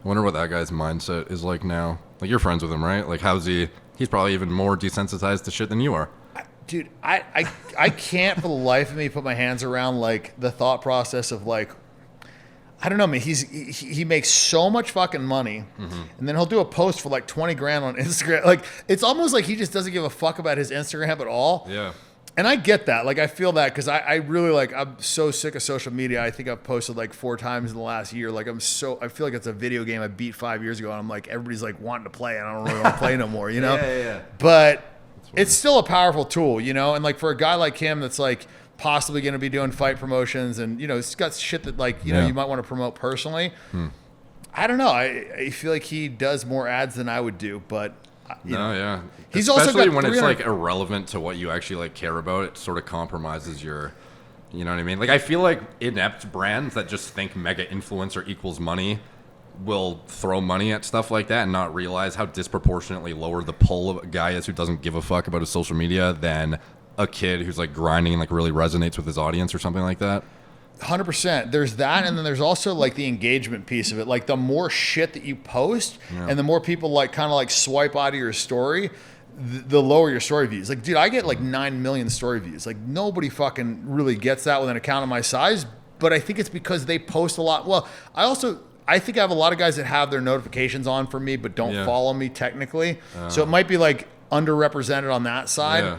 I wonder what that guy's mindset is like now. Like, you're friends with him, right? Like, how's he? He's probably even more desensitized to shit than you are. Dude, I can't for the life of me put my hands around like the thought process of like, I don't know, man. He makes so much fucking money, and then he'll do a post for like 20 grand on Instagram. Like, it's almost like he just doesn't give a fuck about his Instagram at all. Yeah. And I get that. Like, I feel that because I really like, I'm so sick of social media. I think I've posted like 4 times in the last year. Like, I feel like it's a video game I beat 5 years ago. And I'm like, everybody's like wanting to play, and I don't really want to play no more, you know? Yeah. But it's still a powerful tool, you know? And like for a guy like him that's like possibly going to be doing fight promotions and, you know, he's got shit that like, you know, you might want to promote personally. I don't know. I feel like he does more ads than I would do, but you know. Yeah. He's Especially also got when it's like irrelevant to what you actually like care about, it sort of compromises your, you know what I mean? Like, I feel like inept brands that just think mega influencer equals money will throw money at stuff like that and not realize how disproportionately lower the pull of a guy is who doesn't give a fuck about his social media than a kid who's like grinding and like really resonates with his audience or something like that. 100%. There's that, and then there's also like the engagement piece of it. Like, the more shit that you post and the more people like kind of like swipe out of your story, the lower your story views. Like, dude, I get like 9 million story views. Like, nobody fucking really gets that with an account of my size, but I think it's because they post a lot. Well, I think I have a lot of guys that have their notifications on for me but don't follow me technically. So it might be like underrepresented on that side. Yeah.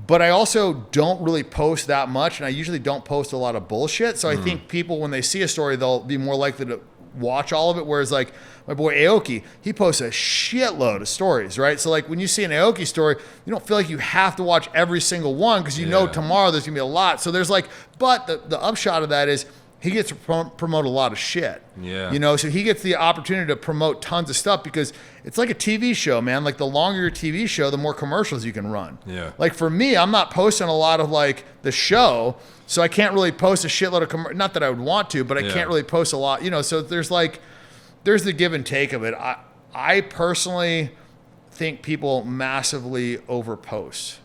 But I also don't really post that much, and I usually don't post a lot of bullshit. So I think people, when they see a story, they'll be more likely to watch all of it. Whereas like my boy Aoki, he posts a shitload of stories, right? So like when you see an Aoki story, you don't feel like you have to watch every single one because you know tomorrow there's gonna be a lot. So there's like, but the upshot of that is he gets to promote a lot of shit. Yeah. You know, so he gets the opportunity to promote tons of stuff because it's like a TV show, man. Like, the longer your TV show, the more commercials you can run. Yeah. Like, for me, I'm not posting a lot of like the show, so I can't really post a shitload of not that I would want to, but I can't really post a lot, you know, so there's the give and take of it. I personally think people massively overpost.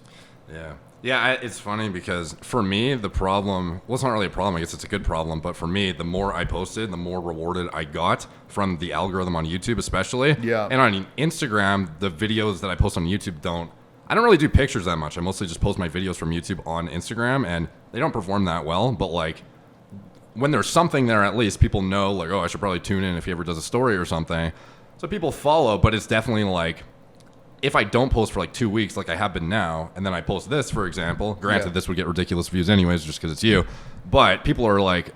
Yeah. Yeah, it's funny because for me, the problem, well, it's not really a problem. I guess it's a good problem. But for me, the more I posted, the more rewarded I got from the algorithm on YouTube, especially. Yeah. And on Instagram, the videos that I post on YouTube I don't really do pictures that much. I mostly just post my videos from YouTube on Instagram, and they don't perform that well. But like, when there's something there, at least people know, like, oh, I should probably tune in if he ever does a story or something. So people follow, but it's definitely like, if I don't post for like 2 weeks, like I have been now, and then I post this, for example, granted this would get ridiculous views anyways, just because it's you, but people are like,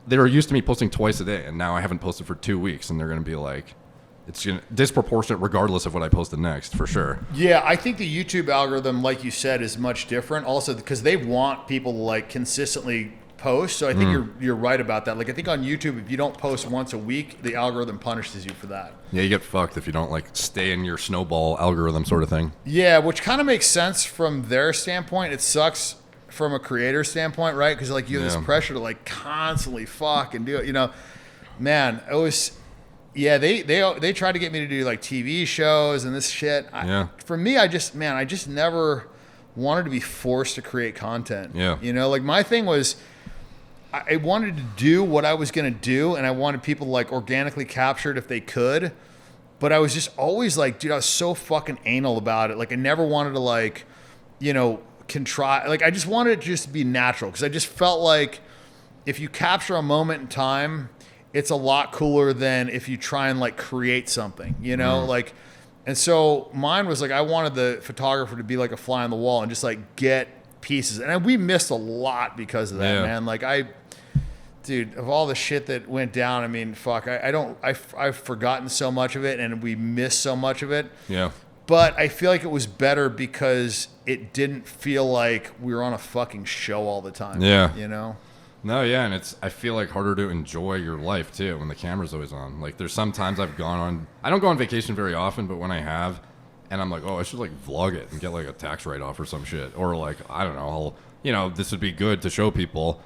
they're used to me posting twice a day, and now I haven't posted for 2 weeks, and they're going to be like, it's disproportionate regardless of what I posted next, for sure. Yeah, I think the YouTube algorithm, like you said, is much different. Also, because they want people to like consistently post. So I think you're right about that. Like, I think on YouTube, if you don't post once a week, the algorithm punishes you for that. Yeah, you get fucked if you don't like stay in your snowball algorithm sort of thing. Yeah, which kind of makes sense from their standpoint. It sucks from a creator standpoint, right? Because like you have this pressure to like constantly fuck and do it. You know, man, it was. Yeah, they tried to get me to do like TV shows and this shit. For me, I just never wanted to be forced to create content. Yeah. You know, like my thing was, I wanted to do what I was going to do, and I wanted people to like organically capture it if they could. But I was just always like, dude, I was so fucking anal about it. Like, I never wanted to like, you know, contrive. Like, I just wanted it just to be natural, because I just felt like if you capture a moment in time, it's a lot cooler than if you try and like create something, you know, like. And so mine was like, I wanted the photographer to be like a fly on the wall and just like get pieces. And we missed a lot because of that, man. Like dude, of all the shit that went down, I mean, fuck, I've forgotten so much of it, and we missed so much of it. Yeah. But I feel like it was better because it didn't feel like we were on a fucking show all the time. Yeah. You know? No, yeah, and I feel like harder to enjoy your life too when the camera's always on. Like, there's sometimes I don't go on vacation very often, but when I have, and I'm like, oh, I should like vlog it and get like a tax write-off or some shit, or like, I don't know, this would be good to show people.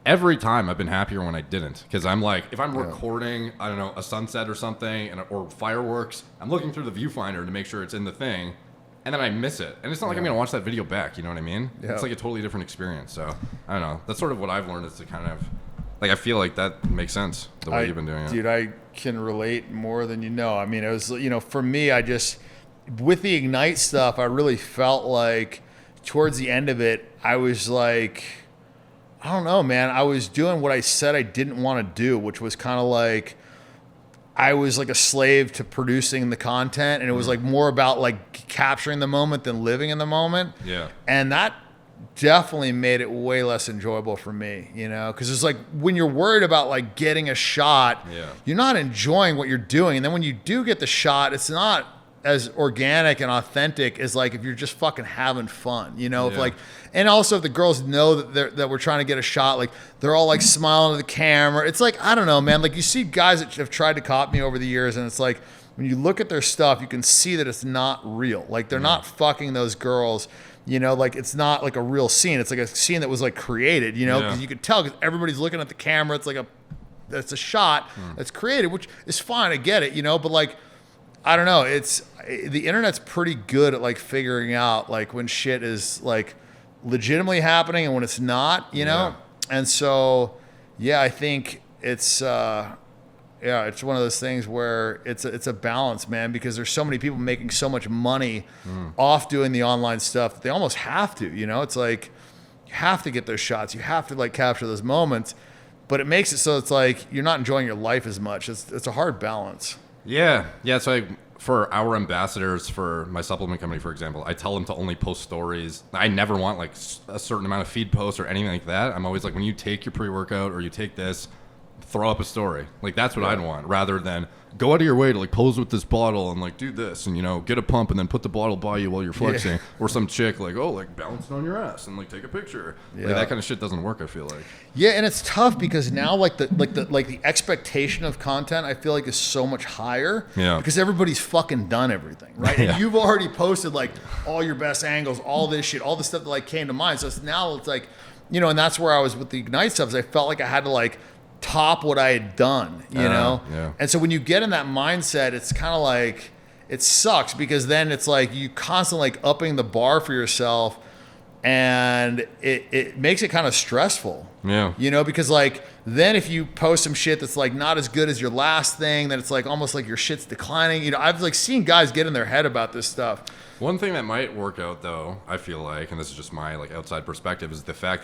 Every time I've been happier when I didn't, because I'm like, if I'm recording, I don't know, a sunset or something, or fireworks, I'm looking through the viewfinder to make sure it's in the thing. And then I miss it. And it's not like I'm going to watch that video back, you know what I mean? Yeah. It's like a totally different experience. So, I don't know. That's sort of what I've learned, is to kind of, Like, I feel like that makes sense the way you've been doing it. Dude, I can relate more than you know. I mean, it was, for me, with the Ignite stuff, I really felt like towards the end of it, I was like, I don't know, man. I was doing what I said I didn't want to do, which was kind of like, I was like a slave to producing the content, and it was like more about like capturing the moment than living in the moment. Yeah. And that definitely made it way less enjoyable for me, because it's like when you're worried about like getting a shot, you're not enjoying what you're doing. And then when you do get the shot, it's not as organic and authentic as like if you're just fucking having fun, if like, and also if the girls know that we're trying to get a shot, like they're all like smiling at the camera. It's like, I don't know, man, like you see guys that have tried to copy me over the years, and it's like when you look at their stuff, you can see that it's not real. Like they're not fucking those girls. Like it's not like a real scene. It's like a scene that was like created, because you could tell because everybody's looking at the camera. It's like it's a shot that's created, which is fine. I get it, but like, I don't know. The internet's pretty good at like figuring out like when shit is like legitimately happening and when it's not, And so, I think it's it's one of those things where it's a balance, man, because there's so many people making so much money off doing the online stuff that they almost have to, It's like you have to get those shots. You have to like capture those moments, but it makes it so it's like you're not enjoying your life as much. It's a hard balance. Yeah. So like for our ambassadors for my supplement company, for example, I tell them to only post stories. I never want like a certain amount of feed posts or anything like that. I'm always like, when you take your pre-workout or you take this, throw up a story. Like that's what I'd want, rather than go out of your way to like pose with this bottle and like do this and get a pump and then put the bottle by you while you're flexing, or some chick like like bouncing on your ass and like take a picture. Like that kind of shit doesn't work, I feel like. Yeah, and it's tough because now like the expectation of content, I feel like, is so much higher. Yeah. Because everybody's fucking done everything, right? And you've already posted like all your best angles, all this shit, all the stuff that like came to mind. So now it's like, and that's where I was with the Ignite stuff, is I felt like I had to like top what I had done, And so when you get in that mindset, it's kind of like, it sucks, because then it's like you constantly like upping the bar for yourself, and it makes it kind of stressful. Because like then if you post some shit that's like not as good as your last thing, then it's like almost like your shit's declining. I've like seen guys get in their head about this stuff. One thing that might work out though, I feel like, and this is just my like outside perspective, is the fact